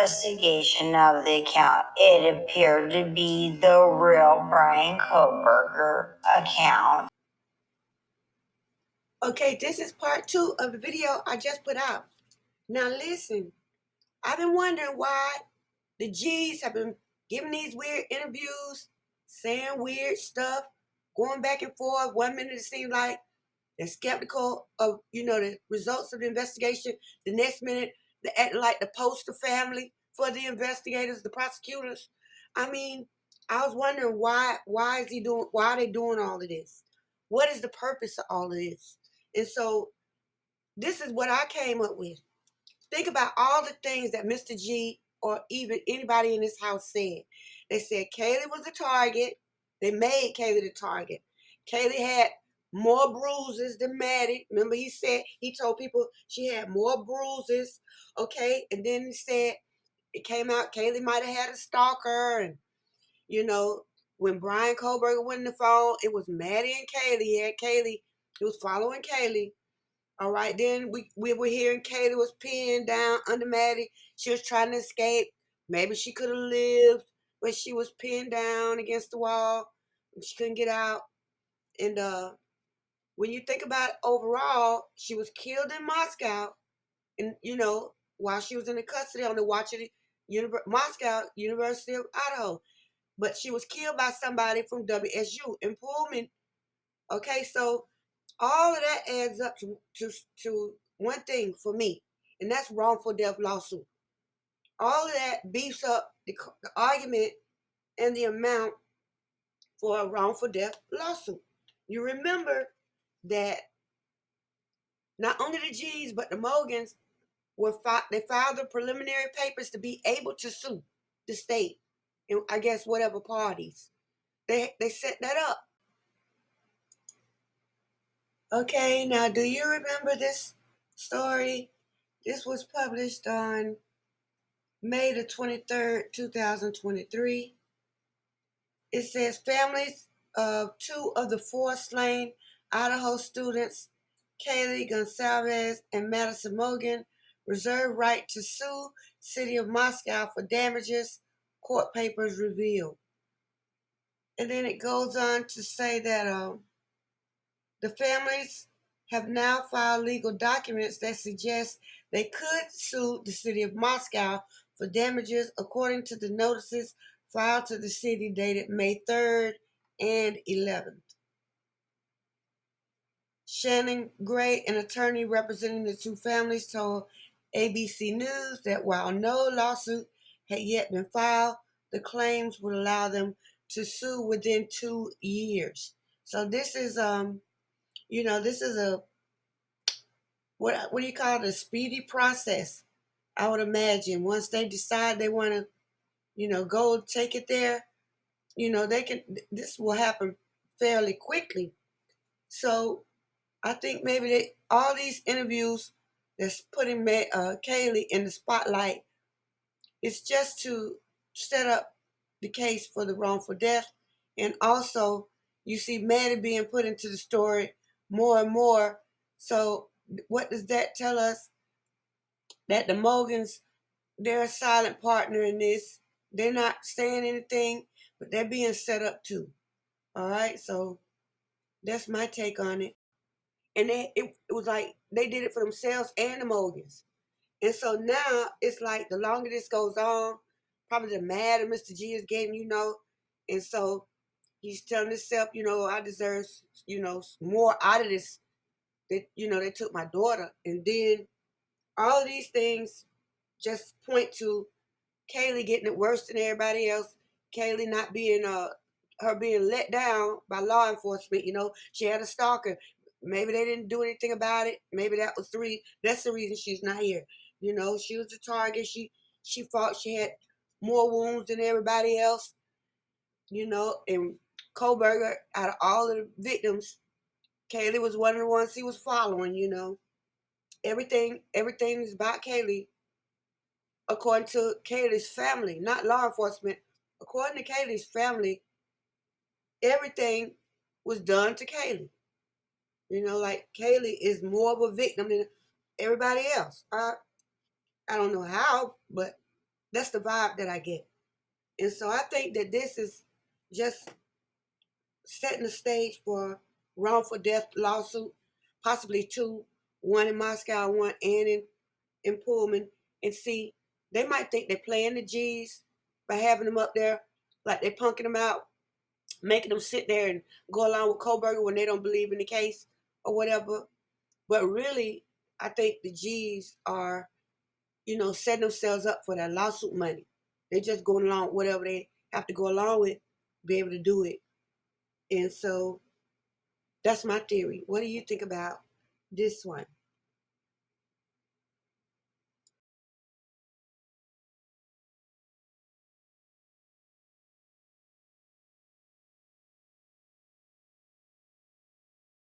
investigation of the account, it appeared to be the real Brian Koberger account. Okay, this is part 2 of the video I just put out. Now listen, I've been wondering why the G's have been giving these weird interviews, saying weird stuff, going back and forth. 1 minute it seems like they're skeptical of, the results of the investigation. The next minute they're acting like the poster family for the investigators, the prosecutors. I mean, I was wondering why are they doing all of this? What is the purpose of all of this? And so this is what I came up with. Think about all the things that Mr. G or even anybody in this house said. They said Kaylee was the target. They made Kaylee the target. Kaylee had more bruises than Maddie. Remember he told people she had more bruises. Okay. And then he said it came out Kaylee might have had a stalker. And, when Brian Koberger went on the phone, it was Maddie and Kaylee. He had Kaylee. He was following Kaylee. All right, then we were hearing Kaylee was pinned down under Maddie. She was trying to escape. Maybe she could have lived, but she was pinned down against the wall. She couldn't get out. And when you think about it overall, she was killed in Moscow. And, while she was in the custody on the watch of the Moscow, University of Idaho. But she was killed by somebody from WSU in Pullman. Okay, so all of that adds up to one thing for me, and that's wrongful death lawsuit. All of that beefs up the argument and the amount for a wrongful death lawsuit. You remember that not only the G's but the Mogans they filed the preliminary papers to be able to sue the state and I guess whatever parties. They set that up. Okay, now do you remember this story? This was published on May the 23rd, 2023. It says families of 2 of the 4 slain Idaho students, Kaylee Goncalves and Madison Mogen, reserve right to sue City of Moscow for damages, court papers reveal. And then it goes on to say that the families have now filed legal documents that suggest they could sue the City of Moscow for damages according to the notices filed to the city dated May 3rd and 11th. Shannon Gray, an attorney representing the 2 families, told ABC News that while no lawsuit had yet been filed, the claims would allow them to sue within 2 years. So this is this is a what do you call it? A speedy process. I would imagine once they decide they want to, go take it there, this will happen fairly quickly. So I think maybe all these interviews that's putting Kaylee in the spotlight is just to set up the case for the wrongful death. And also you see Maddie being put into the story more and more. So what does that tell us? That the Mogans, they're a silent partner in this. They're not saying anything, but they're being set up too. All right, so that's my take on it. And it was like they did it for themselves and the Mogans. And so now it's like the longer this goes on, probably the madder Mr. G is getting, And so he's telling himself, I deserve, more out of this. That, they took my daughter. And then all of these things just point to Kaylee getting it worse than everybody else. Kaylee not being her being let down by law enforcement. She had a stalker. Maybe they didn't do anything about it. Maybe that's the reason she's not here. She was the target. She fought. She had more wounds than everybody else. And Koberger, out of all of the victims, Kaylee was one of the ones he was following. Everything is about Kaylee. According to Kaylee's family, not law enforcement, according to Kaylee's family, everything was done to Kaylee. Like Kaylee is more of a victim than everybody else. I don't know how, but That's the vibe that I get. And so I think that this is just setting the stage for wrongful death lawsuit, possibly two, one in Moscow, one in Pullman. And see, they might think they're playing the G's by having them up there, like they're punking them out, making them sit there and go along with Koberger when they don't believe in the case or whatever. But really, I think the G's are, setting themselves up for that lawsuit money. They're just going along with whatever they have to go along with, be able to do it. And so that's my theory. What do you think about this one?